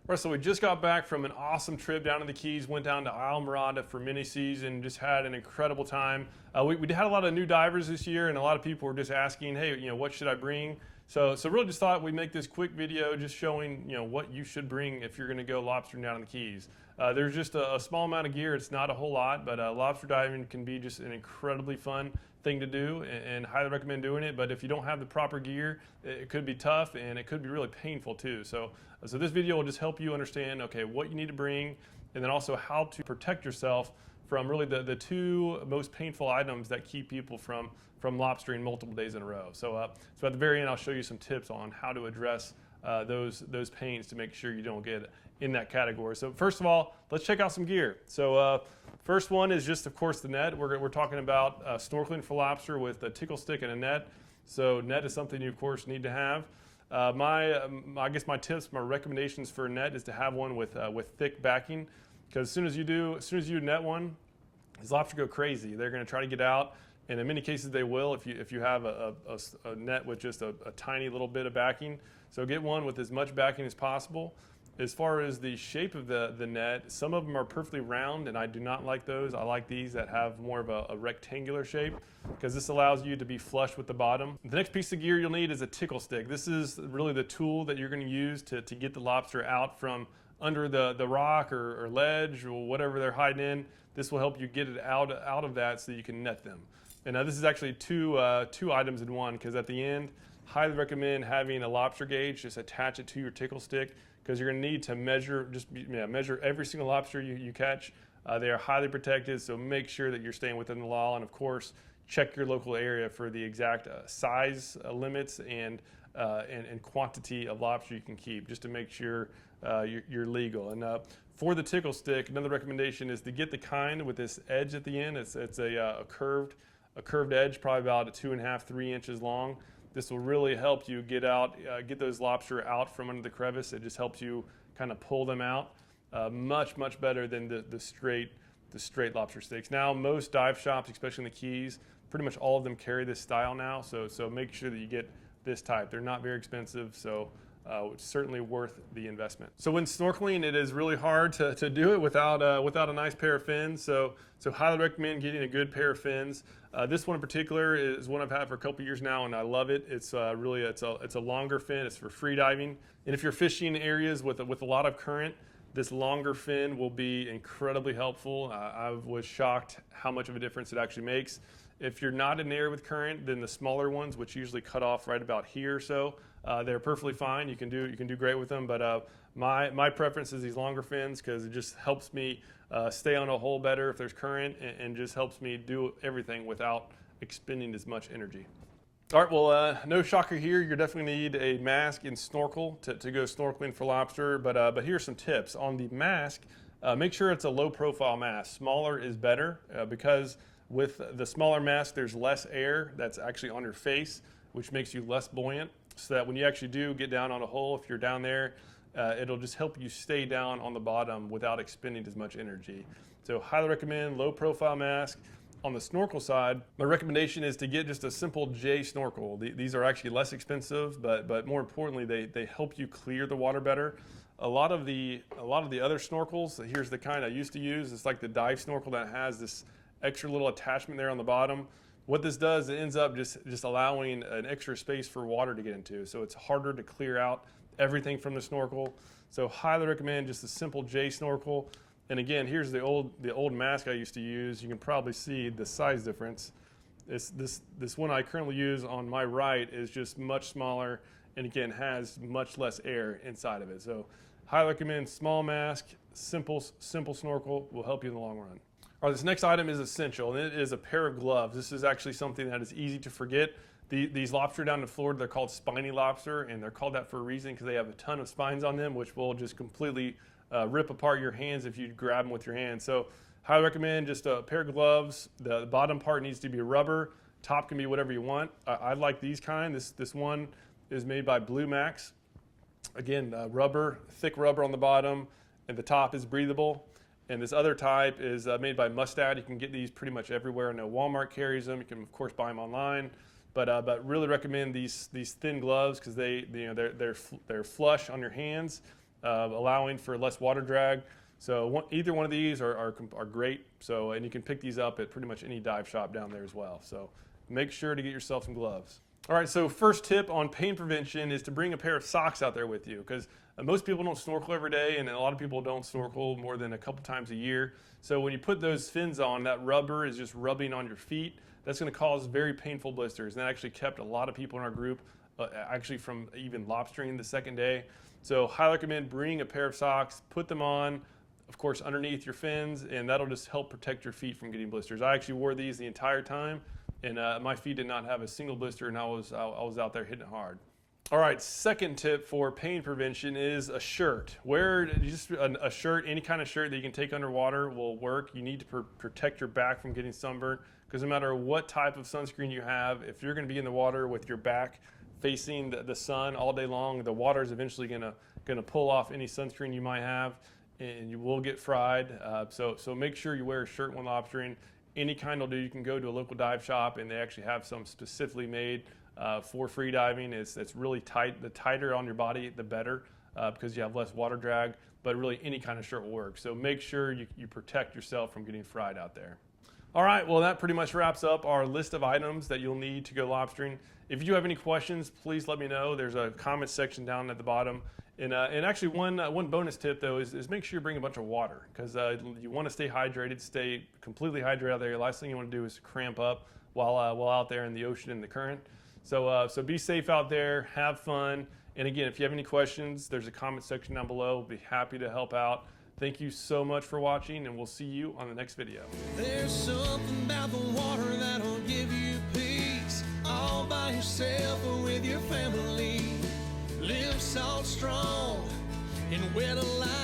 All right, so we just got back from an awesome trip down to the Keys, went down to Isle for mini season, just had an incredible time. We had a lot of new divers this year, and a lot of people were just asking, hey, what should I bring? So really just thought we'd make this quick video just showing, what you should bring if you're gonna go lobstering down in the Keys. There's just a small amount of gear, it's not a whole lot, but lobster diving can be just an incredibly fun thing to do and highly recommend doing it. But if you don't have the proper gear, it could be tough and it could be really painful too. So this video will just help you understand, okay, what you need to bring and then also how to protect yourself from really the two most painful items that keep people from lobstering multiple days in a row. So at the very end, I'll show you some tips on how to address those pains to make sure you don't get in that category. So first of all, let's check out some gear. So first one is just, of course, the net. We're talking about snorkeling for lobster with a tickle stick and a net. So net is something you, of course, need to have. I guess my tips, my recommendations for a net is to have one with thick backing, because as soon as you net one, these lobster go crazy. They're going to try to get out, and in many cases they will if you have a net with just a tiny little bit of backing. So get one with as much backing as possible. As far as the shape of the net, some of them are perfectly round, and I do not like those. I like these that have more of a rectangular shape, because this allows you to be flush with the bottom. The next piece of gear you'll need is a tickle stick. This is really the tool that you're going to use to get the lobster out from under the rock or ledge or whatever they're hiding in. This will help you get it out of that so you can net them. And now this is actually two items in one, because at the end, highly recommend having a lobster gauge. Just attach it to your tickle stick, because you're going to need to measure every single lobster you catch. They are highly protected, so make sure that you're staying within the law, and of course check your local area for the exact size limits and quantity of lobster you can keep, just to make sure you're legal. And for the tickle stick, another recommendation is to get the kind with this edge at the end. It's a curved edge, probably about 2.5 to 3 inches long. This will really help you get those lobster out from under the crevice. It just helps you kind of pull them out much better than the straight lobster sticks. Now most dive shops, especially in the Keys, pretty much all of them carry this style now. So make sure that you get this type. They're not very expensive, so it's certainly worth the investment. So when snorkeling, it is really hard to do it without a nice pair of fins. So highly recommend getting a good pair of fins. This one in particular is one I've had for a couple years now, and I love it. It's really it's a longer fin. It's for free diving, and if you're fishing in areas with a lot of current, this longer fin will be incredibly helpful. I was shocked how much of a difference it actually makes. If you're not in an area with current, then the smaller ones, which usually cut off right about here or so, they're perfectly fine. You can do great with them, but my preference is these longer fins, because it just helps me stay on a hole better if there's current, and just helps me do everything without expending as much energy. All right, well, no shocker here. You're definitely going to need a mask and snorkel to go snorkeling for lobster, but here's some tips. On the mask, make sure it's a low profile mask. Smaller is better, because with the smaller mask, there's less air that's actually on your face, which makes you less buoyant, so that when you actually do get down on a hole, if you're down there, it'll just help you stay down on the bottom without expending as much energy. So highly recommend low profile mask. On the snorkel side, my recommendation is to get just a simple J snorkel. These are actually less expensive, but more importantly, they help you clear the water better. A lot of the other snorkels, here's the kind I used to use. It's like the dive snorkel that has this extra little attachment there on the bottom. What this does, it ends up just allowing an extra space for water to get into, so it's harder to clear out everything from the snorkel. So highly recommend just a simple J snorkel. And again, here's the old mask I used to use. You can probably see the size difference. This one I currently use on my right is just much smaller, and again has much less air inside of it. So highly recommend small mask, simple snorkel will help you in the long run. All right, this next item is essential, and it is a pair of gloves. This is actually something that is easy to forget. These lobster down in Florida, they're called spiny lobster, and they're called that for a reason, because they have a ton of spines on them, which will just completely rip apart your hands if you grab them with your hands. So highly recommend just a pair of gloves. The bottom part needs to be rubber. Top can be whatever you want. I like these kind. This one is made by Blue Max. Again, rubber, thick rubber on the bottom, and the top is breathable. And this other type is made by Mustad. You can get these pretty much everywhere. I know Walmart carries them. You can of course buy them online. But really recommend these thin gloves, because they're flush on your hands, allowing for less water drag. So either one of these are great. So, and you can pick these up at pretty much any dive shop down there as well. So make sure to get yourself some gloves. All right, so first tip on pain prevention is to bring a pair of socks out there with you, because most people don't snorkel every day, and a lot of people don't snorkel more than a couple times a year. So when you put those fins on, that rubber is just rubbing on your feet. That's going to cause very painful blisters. And that actually kept a lot of people in our group actually from even lobstering the second day. So highly recommend bringing a pair of socks, put them on, of course, underneath your fins, and that'll just help protect your feet from getting blisters. I actually wore these the entire time, and my feet did not have a single blister, and I was out there hitting it hard. All right, second tip for pain prevention is a shirt. Wear just a shirt, any kind of shirt that you can take underwater will work. You need to protect your back from getting sunburned, because no matter what type of sunscreen you have, if you're going to be in the water with your back facing the sun all day long, the water is eventually going to pull off any sunscreen you might have, and you will get fried. So make sure you wear a shirt when lobstering. Any kind will do. You can go to a local dive shop, and they actually have some specifically made for free diving. It's really tight. The tighter on your body, the better, because you have less water drag. But really, any kind of shirt will work. So make sure you protect yourself from getting fried out there. All right, well, that pretty much wraps up our list of items that you'll need to go lobstering. If you do have any questions, please let me know. There's a comment section down at the bottom. And actually, one bonus tip, though, is make sure you bring a bunch of water, because you want to stay hydrated, stay completely hydrated out there. The last thing you want to do is cramp up while out there in the ocean in the current. So be safe out there, have fun. And again, if you have any questions, there's a comment section down below. We'll be happy to help out. Thank you so much for watching, and we'll see you on the next video. There's something about the water that'll give you peace, all by yourself or with your family. Live salt strong and wear the light.